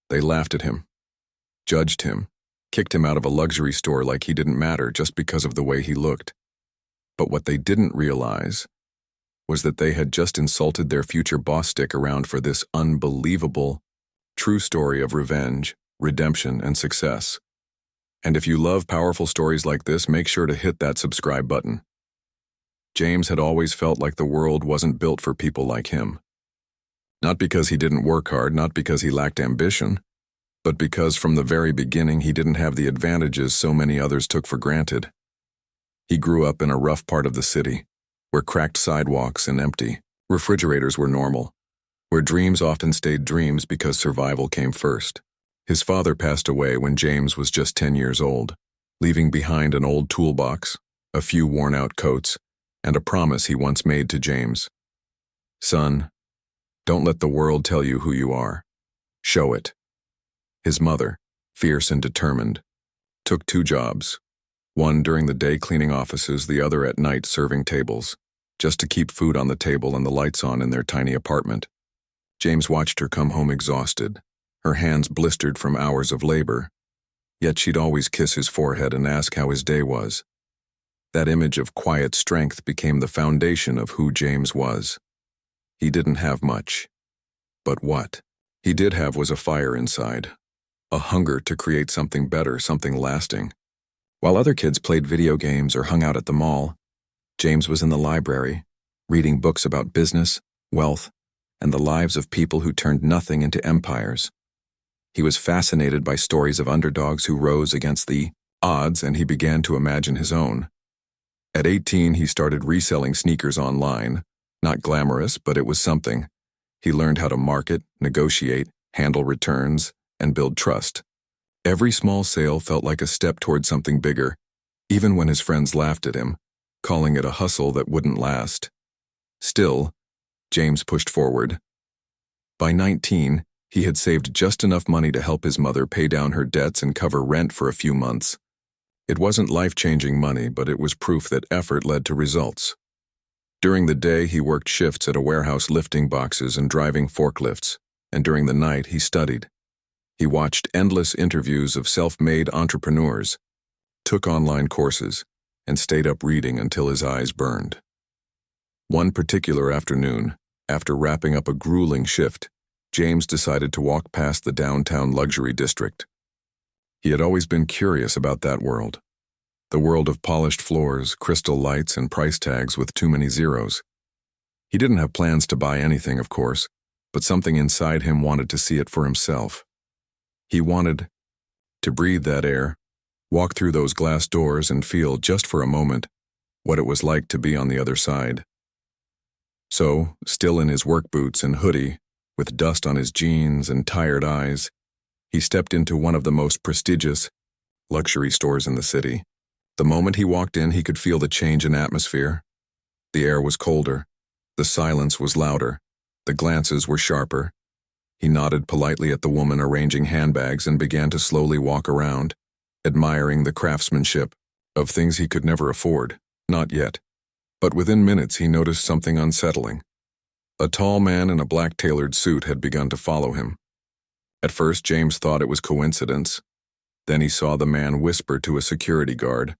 They laughed at him, judged him, kicked him out of a luxury store like he didn't matter just because of the way he looked. But what they didn't realize was that they had just insulted their future boss. Stick around for this unbelievable, true story of revenge, redemption, and success. And if you love powerful stories like this, make sure to hit that subscribe button. James had always felt like the world wasn't built for people like him. Not because he didn't work hard, not because he lacked ambition, but because from the very beginning he didn't have the advantages so many others took for granted. He grew up in a rough part of the city, where cracked sidewalks and empty refrigerators were normal, where dreams often stayed dreams because survival came first. His father passed away when James was just 10 years old, leaving behind an old toolbox, a few worn-out coats, and a promise he once made to James. "Son, don't let the world tell you who you are. Show it." His mother, fierce and determined, took 2 jobs, one during the day cleaning offices, the other at night serving tables, just to keep food on the table and the lights on in their tiny apartment. James watched her come home exhausted, her hands blistered from hours of labor, yet she'd always kiss his forehead and ask how his day was. That image of quiet strength became the foundation of who James was. He didn't have much. But what he did have was a fire inside, a hunger to create something better, something lasting. While other kids played video games or hung out at the mall, James was in the library, reading books about business, wealth, and the lives of people who turned nothing into empires. He was fascinated by stories of underdogs who rose against the odds, and he began to imagine his own. At 18, he started reselling sneakers online. Not glamorous, but it was something. He learned how to market, negotiate, handle returns, and build trust. Every small sale felt like a step toward something bigger, even when his friends laughed at him, calling it a hustle that wouldn't last. Still, James pushed forward. By 19, he had saved just enough money to help his mother pay down her debts and cover rent for a few months. It wasn't life-changing money, but it was proof that effort led to results. During the day, he worked shifts at a warehouse lifting boxes and driving forklifts, and during the night, he studied. He watched endless interviews of self-made entrepreneurs, took online courses, and stayed up reading until his eyes burned. One particular afternoon, after wrapping up a grueling shift, James decided to walk past the downtown luxury district. He had always been curious about that world. The world of polished floors, crystal lights, and price tags with too many zeros. He didn't have plans to buy anything, of course, but something inside him wanted to see it for himself. He wanted to breathe that air, walk through those glass doors and feel, just for a moment, what it was like to be on the other side. So, still in his work boots and hoodie, with dust on his jeans and tired eyes, he stepped into one of the most prestigious luxury stores in the city. The moment he walked in, he could feel the change in atmosphere. The air was colder, the silence was louder, the glances were sharper. He nodded politely at the woman arranging handbags and began to slowly walk around, admiring the craftsmanship of things he could never afford, not yet. But within minutes he noticed something unsettling. A tall man in a black tailored suit had begun to follow him. At first, James thought it was coincidence. Then he saw the man whisper to a security guard.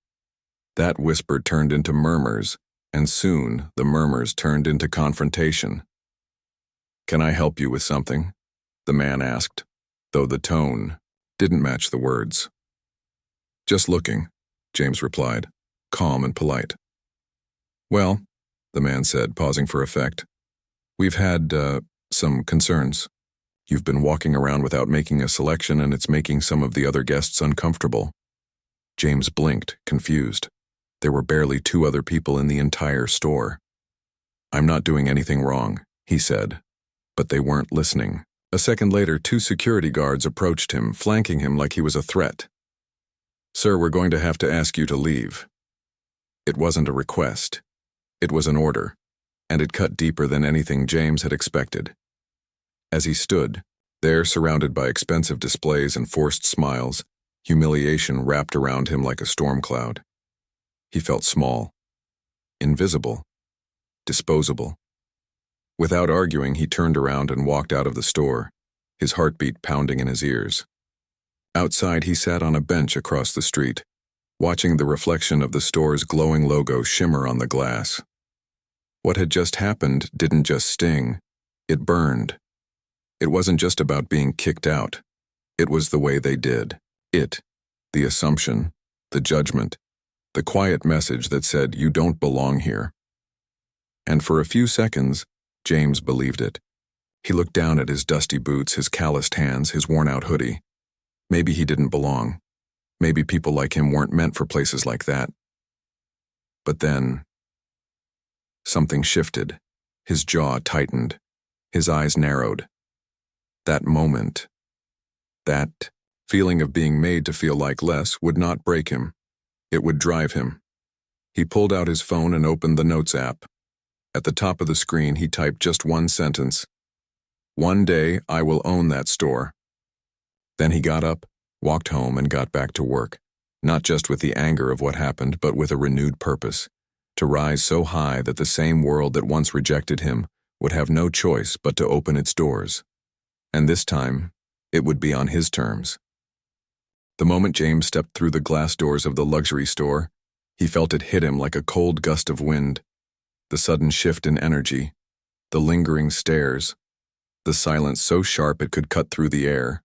That whisper turned into murmurs, and soon the murmurs turned into confrontation. "Can I help you with something?" the man asked, though the tone didn't match the words. "Just looking," James replied, calm and polite. "Well," the man said, pausing for effect, "we've had, some concerns. You've been walking around without making a selection, and it's making some of the other guests uncomfortable." James blinked, confused. There were barely 2 other people in the entire store. "I'm not doing anything wrong," he said, but they weren't listening. A second later, 2 security guards approached him, flanking him like he was a threat. "Sir, we're going to have to ask you to leave." It wasn't a request. It was an order, and it cut deeper than anything James had expected. As he stood there, surrounded by expensive displays and forced smiles, humiliation wrapped around him like a storm cloud. He felt small, invisible, disposable. Without arguing, he turned around and walked out of the store, his heartbeat pounding in his ears. Outside, he sat on a bench across the street, watching the reflection of the store's glowing logo shimmer on the glass. What had just happened didn't just sting, it burned. It wasn't just about being kicked out. It was the way they did. The assumption, the judgment, the quiet message that said, "You don't belong here." And for a few seconds, James believed it. He looked down at his dusty boots, his calloused hands, his worn-out hoodie. Maybe he didn't belong. Maybe people like him weren't meant for places like that. But then, something shifted. His jaw tightened. His eyes narrowed. That moment, that feeling of being made to feel like less, would not break him. It would drive him. He pulled out his phone and opened the Notes app. At the top of the screen, he typed just one sentence. "One day, I will own that store." Then he got up, walked home, and got back to work, not just with the anger of what happened, but with a renewed purpose, to rise so high that the same world that once rejected him would have no choice but to open its doors. And this time, it would be on his terms. The moment James stepped through the glass doors of the luxury store, he felt it hit him like a cold gust of wind. The sudden shift in energy, the lingering stares, the silence so sharp it could cut through the air.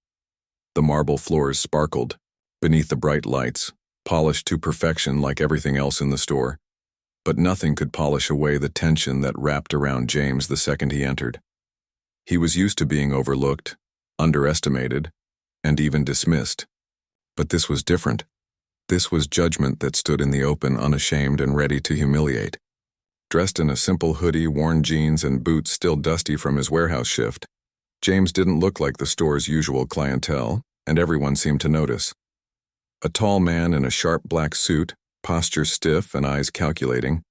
The marble floors sparkled beneath the bright lights, polished to perfection like everything else in the store. But nothing could polish away the tension that wrapped around James the second he entered. He was used to being overlooked, underestimated, and even dismissed. But this was different. This was judgment that stood in the open, unashamed and ready to humiliate. Dressed in a simple hoodie, worn jeans, and boots still dusty from his warehouse shift, James didn't look like the store's usual clientele, and everyone seemed to notice. A tall man in a sharp black suit, posture stiff and eyes calculating,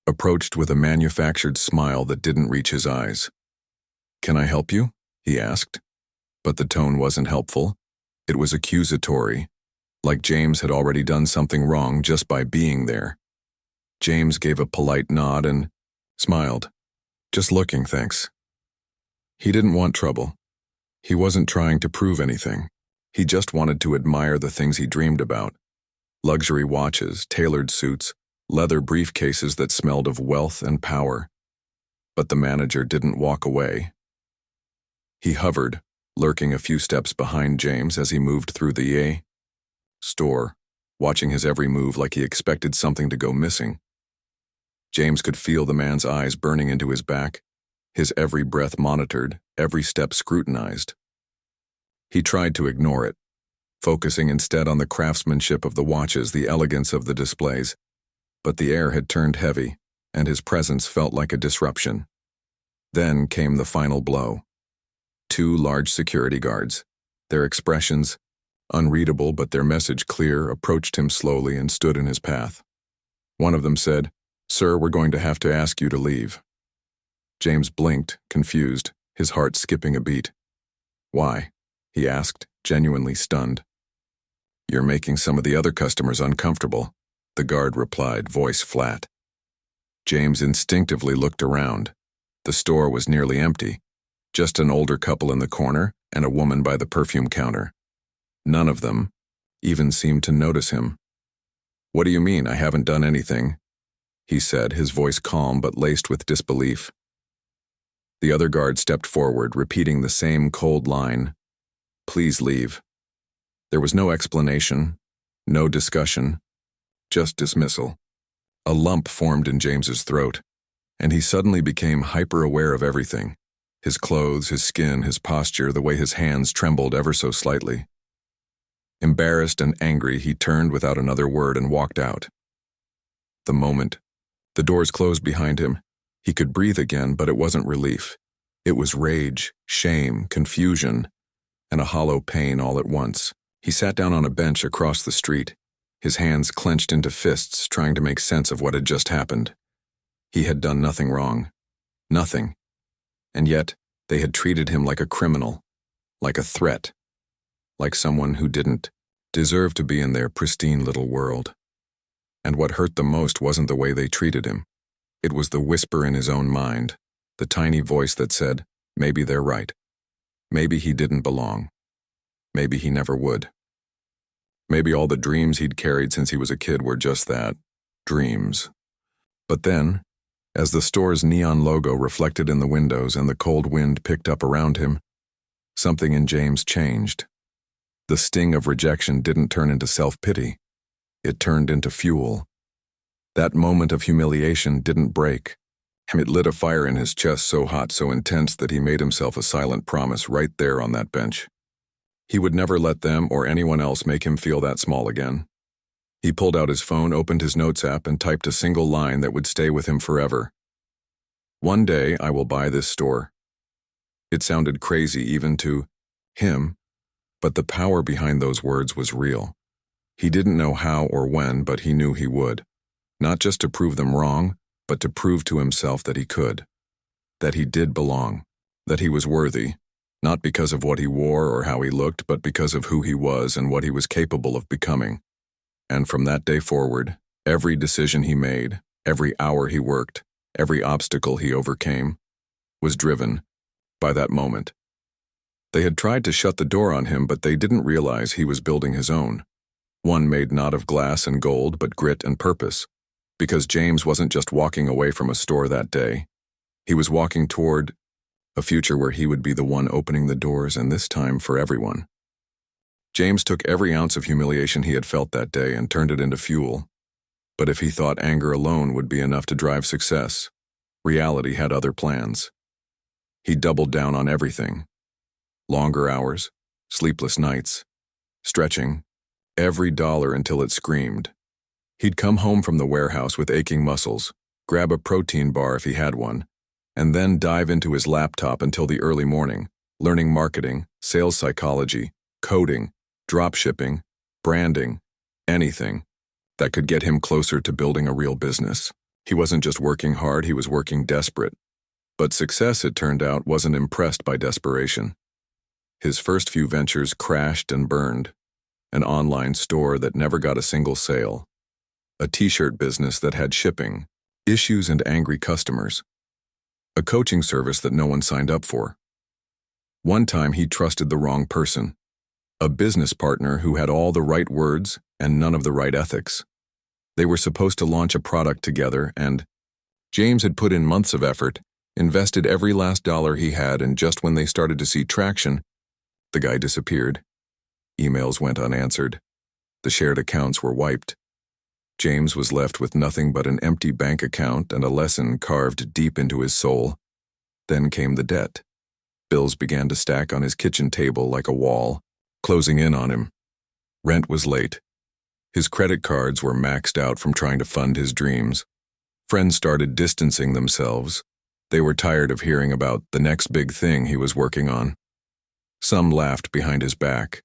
approached with a manufactured smile that didn't reach his eyes. "Can I help you?" he asked. But the tone wasn't helpful. It was accusatory, like James had already done something wrong just by being there. James gave a polite nod and smiled. "Just looking, thanks." He didn't want trouble. He wasn't trying to prove anything. He just wanted to admire the things he dreamed about. Luxury watches, tailored suits, leather briefcases that smelled of wealth and power. But the manager didn't walk away. He hovered, lurking a few steps behind James as he moved through the store, watching his every move like he expected something to go missing. James could feel the man's eyes burning into his back, his every breath monitored, every step scrutinized. He tried to ignore it, focusing instead on the craftsmanship of the watches, the elegance of the displays. But the air had turned heavy, and his presence felt like a disruption. Then came the final blow. 2 large security guards, their expressions unreadable but their message clear, approached him slowly and stood in his path. One of them said, "Sir, we're going to have to ask you to leave." James blinked, confused, his heart skipping a beat. "Why?" he asked, genuinely stunned. "You're making some of the other customers uncomfortable," the guard replied, voice flat. James instinctively looked around. The store was nearly empty. Just an older couple in the corner and a woman by the perfume counter. None of them even seemed to notice him. "What do you mean, I haven't done anything?" he said, his voice calm but laced with disbelief. The other guard stepped forward, repeating the same cold line, "Please leave." There was no explanation, no discussion, just dismissal. A lump formed in James's throat, and he suddenly became hyper-aware of everything. His clothes, his skin, his posture, the way his hands trembled ever so slightly. Embarrassed and angry, he turned without another word and walked out. The moment the doors closed behind him, he could breathe again, but it wasn't relief. It was rage, shame, confusion, and a hollow pain all at once. He sat down on a bench across the street, his hands clenched into fists, trying to make sense of what had just happened. He had done nothing wrong. Nothing. And yet, they had treated him like a criminal, like a threat, like someone who didn't deserve to be in their pristine little world. And what hurt the most wasn't the way they treated him. It was the whisper in his own mind, the tiny voice that said, "Maybe they're right. Maybe he didn't belong. Maybe he never would. Maybe all the dreams he'd carried since he was a kid were just that, dreams. But then, as the store's neon logo reflected in the windows and the cold wind picked up around him, something in James changed. The sting of rejection didn't turn into self-pity. It turned into fuel. That moment of humiliation didn't break. It lit a fire in his chest so hot, so intense that he made himself a silent promise right there on that bench. He would never let them or anyone else make him feel that small again. He pulled out his phone, opened his notes app, and typed a single line that would stay with him forever. "One day I will buy this store." It sounded crazy even to him, but the power behind those words was real. He didn't know how or when, but he knew he would. Not just to prove them wrong, but to prove to himself that he could. That he did belong. That he was worthy. Not because of what he wore or how he looked, but because of who he was and what he was capable of becoming. And from that day forward, every decision he made, every hour he worked, every obstacle he overcame, was driven by that moment. They had tried to shut the door on him, but they didn't realize he was building his own. One made not of glass and gold, but grit and purpose. Because James wasn't just walking away from a store that day. He was walking toward a future where he would be the one opening the doors, and this time for everyone. James took every ounce of humiliation he had felt that day and turned it into fuel. But if he thought anger alone would be enough to drive success, reality had other plans. He doubled down on everything. Longer hours, sleepless nights, stretching, every dollar until it screamed. He'd come home from the warehouse with aching muscles, grab a protein bar if he had one, and then dive into his laptop until the early morning, learning marketing, sales psychology, coding, dropshipping, branding, anything that could get him closer to building a real business. He wasn't just working hard, he was working desperate. But success, it turned out, wasn't impressed by desperation. His first few ventures crashed and burned. An online store that never got a single sale. A t-shirt business that had shipping, issues, and angry customers. A coaching service that no one signed up for. One time he trusted the wrong person. A business partner who had all the right words and none of the right ethics. They were supposed to launch a product together, and James had put in months of effort, invested every last dollar he had, and just when they started to see traction, the guy disappeared. Emails went unanswered. The shared accounts were wiped. James was left with nothing but an empty bank account and a lesson carved deep into his soul. Then came the debt. Bills began to stack on his kitchen table like a wall, closing in on him. Rent was late. His credit cards were maxed out from trying to fund his dreams. Friends started distancing themselves. They were tired of hearing about the next big thing he was working on. Some laughed behind his back,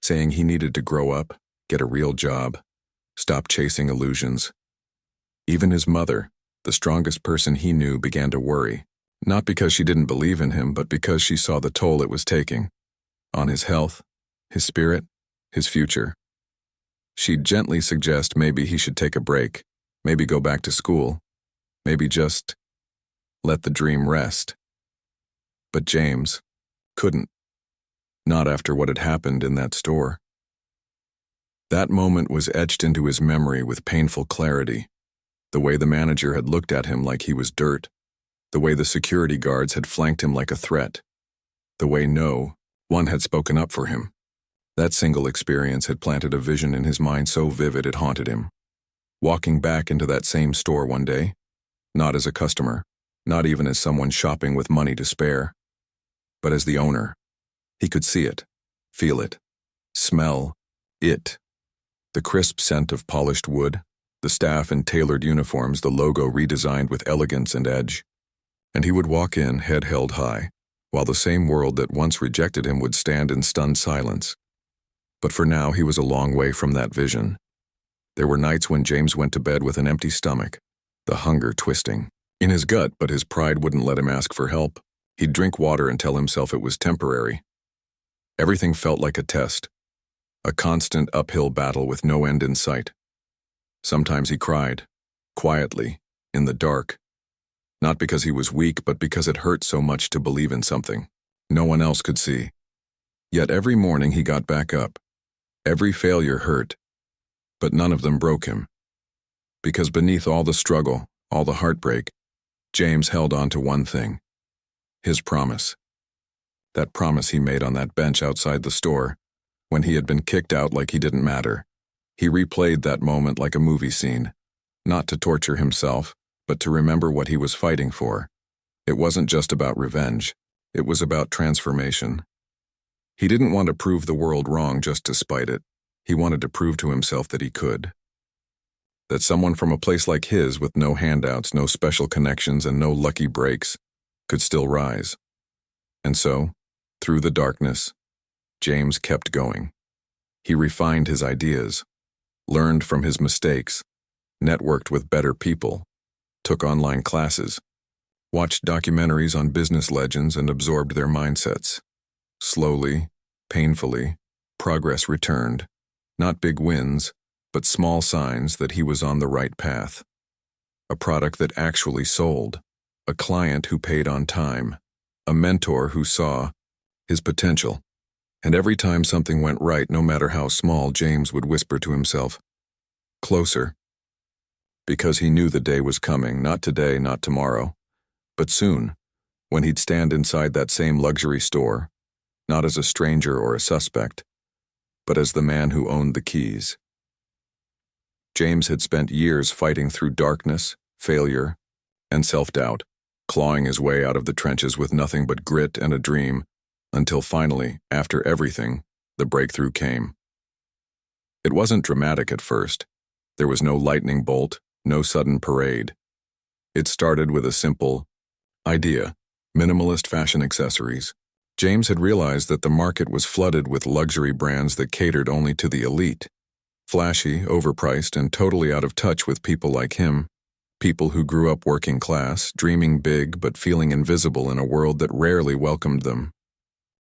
saying he needed to grow up, get a real job, stop chasing illusions. Even his mother, the strongest person he knew, began to worry, not because she didn't believe in him, but because she saw the toll it was taking on his health, his spirit, his future. She'd gently suggest maybe he should take a break, maybe go back to school, maybe just let the dream rest. But James couldn't. Not after what had happened in that store. That moment was etched into his memory with painful clarity. The way the manager had looked at him like he was dirt. The way the security guards had flanked him like a threat. The way no one had spoken up for him. That single experience had planted a vision in his mind so vivid it haunted him. Walking back into that same store one day, not as a customer, not even as someone shopping with money to spare, but as the owner. He could see it, feel it, smell it. The crisp scent of polished wood, the staff in tailored uniforms, the logo redesigned with elegance and edge. And he would walk in, head held high, while the same world that once rejected him would stand in stunned silence. But for now, he was a long way from that vision. There were nights when James went to bed with an empty stomach, the hunger twisting in his gut, but his pride wouldn't let him ask for help. He'd drink water and tell himself it was temporary. Everything felt like a test, a constant uphill battle with no end in sight. Sometimes he cried, quietly, in the dark, not because he was weak, but because it hurt so much to believe in something. No one else could see. Yet every morning he got back up. Every failure hurt, but none of them broke him. Because beneath all the struggle, all the heartbreak, James held on to one thing: his promise. That promise he made on that bench outside the store, when he had been kicked out like he didn't matter. He replayed that moment like a movie scene, not to torture himself, but to remember what he was fighting for. It wasn't just about revenge. It was about transformation. He didn't want to prove the world wrong just to spite it. He wanted to prove to himself that he could. That someone from a place like his, with no handouts, no special connections, and no lucky breaks, could still rise. And so, through the darkness, James kept going. He refined his ideas, learned from his mistakes, networked with better people, took online classes, watched documentaries on business legends and absorbed their mindsets. Slowly, painfully, progress returned. Not big wins, but small signs that he was on the right path. A product that actually sold, a client who paid on time, a mentor who saw his potential. And every time something went right, no matter how small, James would whisper to himself, "Closer." Because he knew the day was coming, not today, not tomorrow, but soon, when he'd stand inside that same luxury store, not as a stranger or a suspect, but as the man who owned the keys. James had spent years fighting through darkness, failure, and self-doubt, clawing his way out of the trenches with nothing but grit and a dream, until finally, after everything, the breakthrough came. It wasn't dramatic at first. There was no lightning bolt, no sudden parade. It started with a simple idea: minimalist fashion accessories. James had realized that the market was flooded with luxury brands that catered only to the elite. Flashy, overpriced, and totally out of touch with people like him. People who grew up working class, dreaming big but feeling invisible in a world that rarely welcomed them.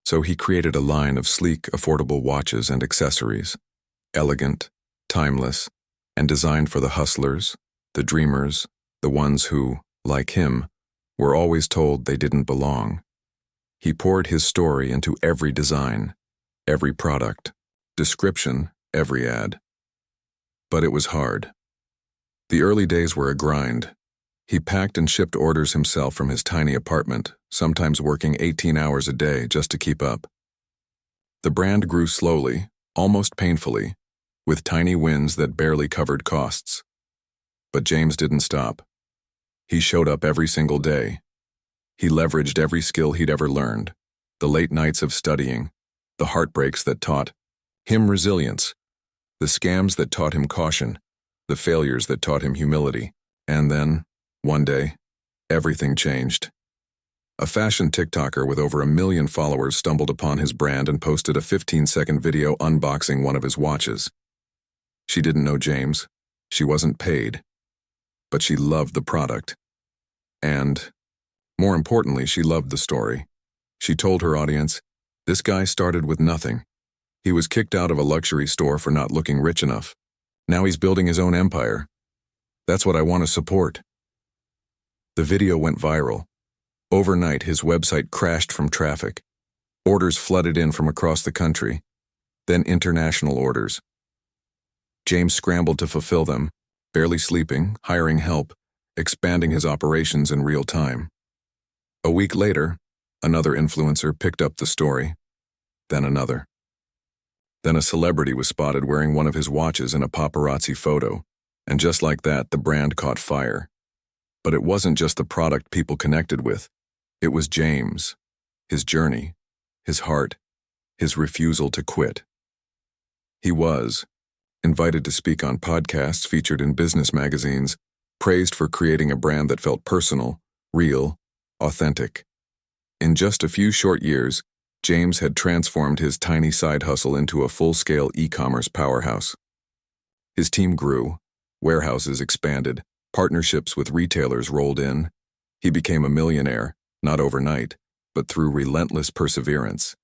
So he created a line of sleek, affordable watches and accessories. Elegant, timeless, and designed for the hustlers, the dreamers, the ones who, like him, were always told they didn't belong. He poured his story into every design, every product, description, every ad. But it was hard. The early days were a grind. He packed and shipped orders himself from his tiny apartment, sometimes working 18 hours a day just to keep up. The brand grew slowly, almost painfully, with tiny wins that barely covered costs. But James didn't stop. He showed up every single day. He leveraged every skill he'd ever learned: the late nights of studying, the heartbreaks that taught him resilience, the scams that taught him caution, the failures that taught him humility. And then, one day, everything changed. A fashion TikToker with over 1 million followers stumbled upon his brand and posted a 15-second video unboxing one of his watches. She didn't know James. She wasn't paid. But she loved the product. And, more importantly, she loved the story. She told her audience, "This guy started with nothing. He was kicked out of a luxury store for not looking rich enough. Now he's building his own empire. That's what I want to support." The video went viral. Overnight, his website crashed from traffic. Orders flooded in from across the country, then international orders. James scrambled to fulfill them, barely sleeping, hiring help, expanding his operations in real time. A week later, another influencer picked up the story, then another. Then a celebrity was spotted wearing one of his watches in a paparazzi photo, and just like that, the brand caught fire. But it wasn't just the product people connected with. It was James, his journey, his heart, his refusal to quit. He was invited to speak on podcasts, featured in business magazines, praised for creating a brand that felt personal, real, authentic. In just a few short years, James had transformed his tiny side hustle into a full-scale e-commerce powerhouse. His team grew, warehouses expanded, partnerships with retailers rolled in. He became a millionaire, not overnight, but through relentless perseverance.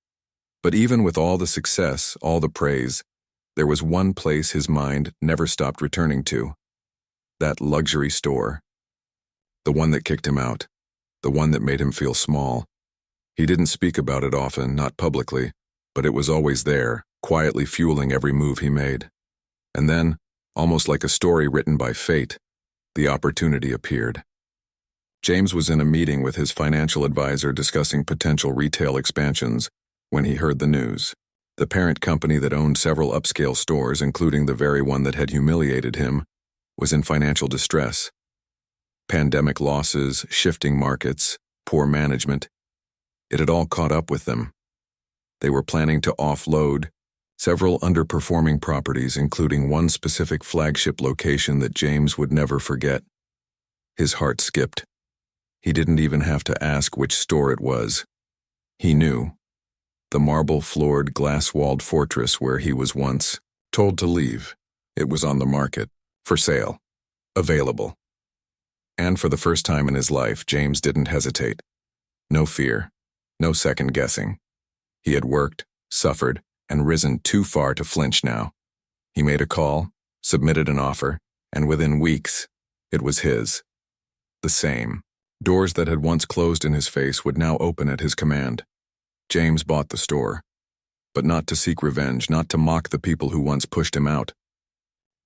But even with all the success, all the praise, there was one place his mind never stopped returning to: that luxury store. The one that kicked him out, the one that made him feel small, He didn't speak about it often, not publicly, but it was always there, quietly fueling every move he made. And then, almost like a story written by fate, the opportunity appeared. James was in a meeting with his financial advisor discussing potential retail expansions when he heard the news. The parent company that owned several upscale stores, including the very one that had humiliated him, was in financial distress. Pandemic losses, shifting markets, poor management. It had all caught up with them. They were planning to offload several underperforming properties, including one specific flagship location that James would never forget. His heart skipped. He didn't even have to ask which store it was. He knew. The marble-floored, glass-walled fortress where he was once told to leave. It was on the market, for sale, available. And for the first time in his life, James didn't hesitate. No fear, no second-guessing. He had worked, suffered, and risen too far to flinch now. He made a call, submitted an offer, and within weeks, it was his. The same. Doors that had once closed in his face would now open at his command. James bought the store, but not to seek revenge, not to mock the people who once pushed him out.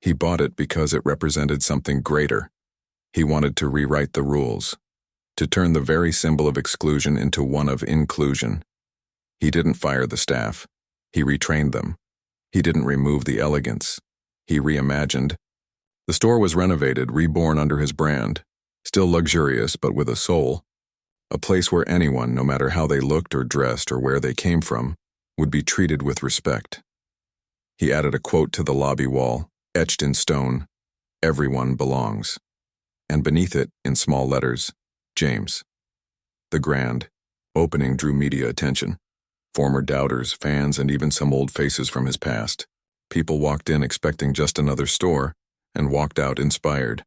He bought it because it represented something greater. He wanted to rewrite the rules, to turn the very symbol of exclusion into one of inclusion. He didn't fire the staff. He retrained them. He didn't remove the elegance. He reimagined. The store was renovated, reborn under his brand, still luxurious but with a soul. A place where anyone, no matter how they looked or dressed or where they came from, would be treated with respect. He added a quote to the lobby wall, etched in stone, "Everyone belongs." And beneath it, in small letters, James. The grand opening drew media attention. Former doubters, fans, and even some old faces from his past. People walked in expecting just another store, and walked out inspired.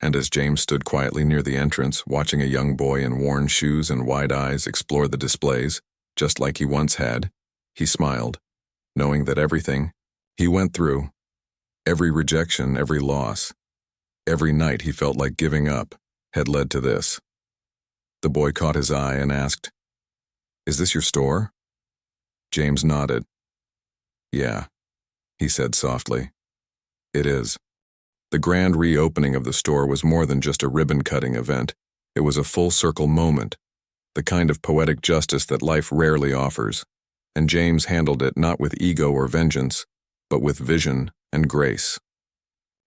And as James stood quietly near the entrance, watching a young boy in worn shoes and wide eyes explore the displays, just like he once had, he smiled, knowing that everything he went through, every rejection, every loss, every night he felt like giving up, had led to this. The boy caught his eye and asked, "Is this your store?" James nodded. "Yeah," he said softly. "It is." The grand reopening of the store was more than just a ribbon-cutting event. It was a full-circle moment, the kind of poetic justice that life rarely offers, and James handled it not with ego or vengeance, but with vision and grace.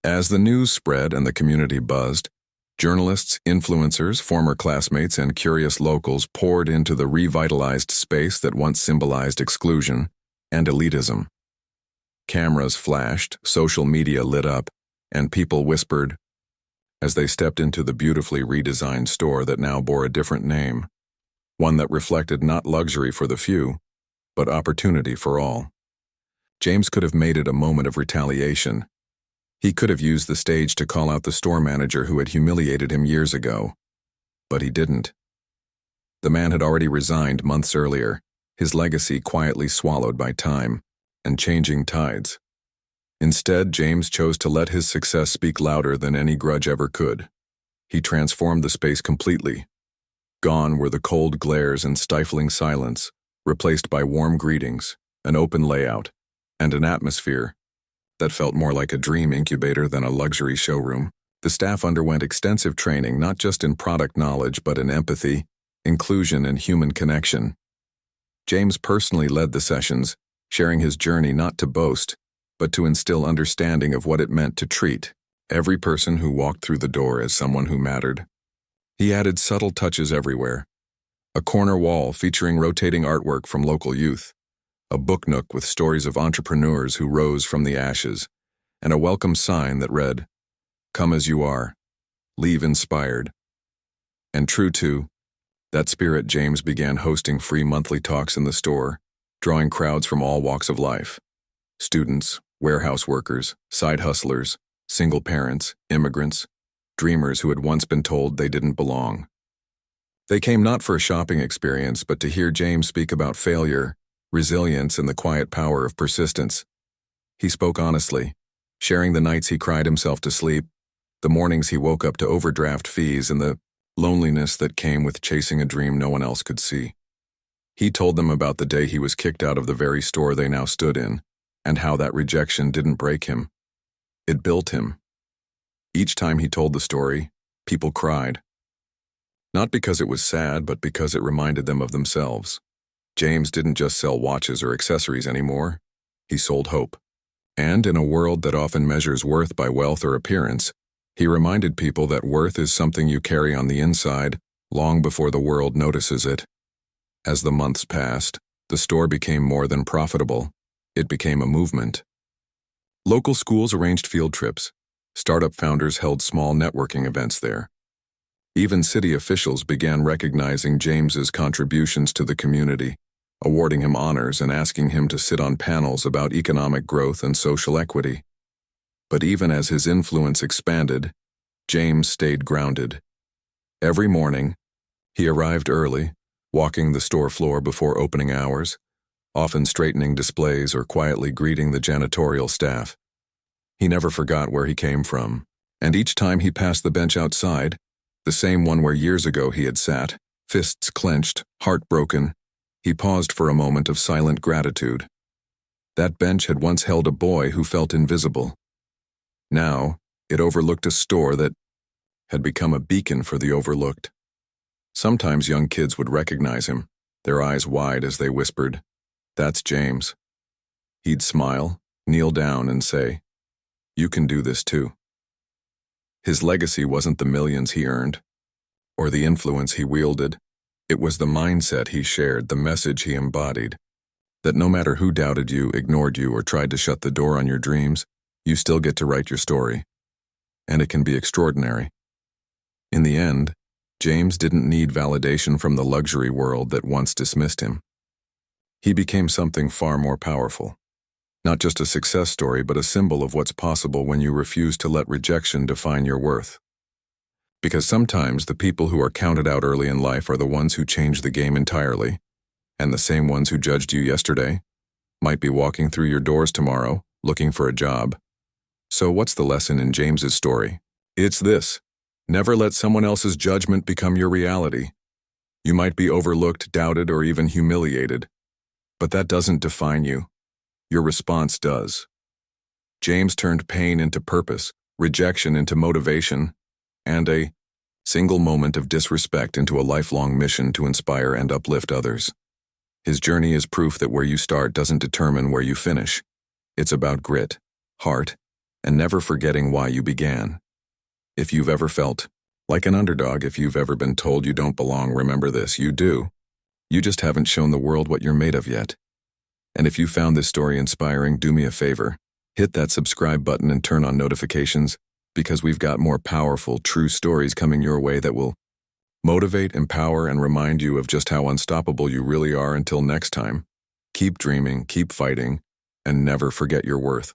As the news spread and the community buzzed, journalists, influencers, former classmates, and curious locals poured into the revitalized space that once symbolized exclusion and elitism. Cameras flashed, social media lit up, and people whispered as they stepped into the beautifully redesigned store that now bore a different name, one that reflected not luxury for the few, but opportunity for all. James could have made it a moment of retaliation. He could have used the stage to call out the store manager who had humiliated him years ago, but he didn't. The man had already resigned months earlier, his legacy quietly swallowed by time and changing tides. Instead, James chose to let his success speak louder than any grudge ever could. He transformed the space completely. Gone were the cold glares and stifling silence, replaced by warm greetings, an open layout, and an atmosphere that felt more like a dream incubator than a luxury showroom. The staff underwent extensive training not just in product knowledge but in empathy, inclusion, and human connection. James personally led the sessions, sharing his journey not to boast, but to instill understanding of what it meant to treat every person who walked through the door as someone who mattered. He added subtle touches everywhere. A corner wall featuring rotating artwork from local youth, a book nook with stories of entrepreneurs who rose from the ashes, and a welcome sign that read, "Come as you are, leave inspired." And true to that spirit, James began hosting free monthly talks in the store, drawing crowds from all walks of life. Students, warehouse workers, side hustlers, single parents, immigrants, dreamers who had once been told they didn't belong. They came not for a shopping experience, but to hear James speak about failure, resilience, and the quiet power of persistence. He spoke honestly, sharing the nights he cried himself to sleep, the mornings he woke up to overdraft fees, and the loneliness that came with chasing a dream no one else could see. He told them about the day he was kicked out of the very store they now stood in, and how that rejection didn't break him. It built him. Each time he told the story, people cried. Not because it was sad, but because it reminded them of themselves. James didn't just sell watches or accessories anymore. He sold hope. And in a world that often measures worth by wealth or appearance, he reminded people that worth is something you carry on the inside, long before the world notices it. As the months passed, the store became more than profitable. It became a movement. Local schools arranged field trips. Startup founders held small networking events there. Even city officials began recognizing James's contributions to the community, awarding him honors and asking him to sit on panels about economic growth and social equity. But even as his influence expanded, James stayed grounded. Every morning, he arrived early, walking the store floor before opening hours, often straightening displays or quietly greeting the janitorial staff. He never forgot where he came from, and each time he passed the bench outside, the same one where years ago he had sat, fists clenched, heart broken, he paused for a moment of silent gratitude. That bench had once held a boy who felt invisible. Now, it overlooked a store that had become a beacon for the overlooked. Sometimes young kids would recognize him, their eyes wide as they whispered, "That's James." He'd smile, kneel down, and say, "You can do this too." His legacy wasn't the millions he earned, or the influence he wielded. It was the mindset he shared, the message he embodied, that no matter who doubted you, ignored you, or tried to shut the door on your dreams, you still get to write your story. And it can be extraordinary. In the end, James didn't need validation from the luxury world that once dismissed him. He became something far more powerful. Not just a success story, but a symbol of what's possible when you refuse to let rejection define your worth. Because sometimes the people who are counted out early in life are the ones who change the game entirely, and the same ones who judged you yesterday might be walking through your doors tomorrow, looking for a job. So what's the lesson in James's story? It's this: never let someone else's judgment become your reality. You might be overlooked, doubted, or even humiliated, but that doesn't define you. Your response does. James turned pain into purpose, rejection into motivation, and a single moment of disrespect into a lifelong mission to inspire and uplift others. His journey is proof that where you start doesn't determine where you finish. It's about grit, heart, and never forgetting why you began. If you've ever felt like an underdog, if you've ever been told you don't belong, remember this: you do. You just haven't shown the world what you're made of yet. And if you found this story inspiring, do me a favor. Hit that subscribe button and turn on notifications, because we've got more powerful, true stories coming your way that will motivate, empower, and remind you of just how unstoppable you really are. Until next time, keep dreaming, keep fighting, and never forget your worth.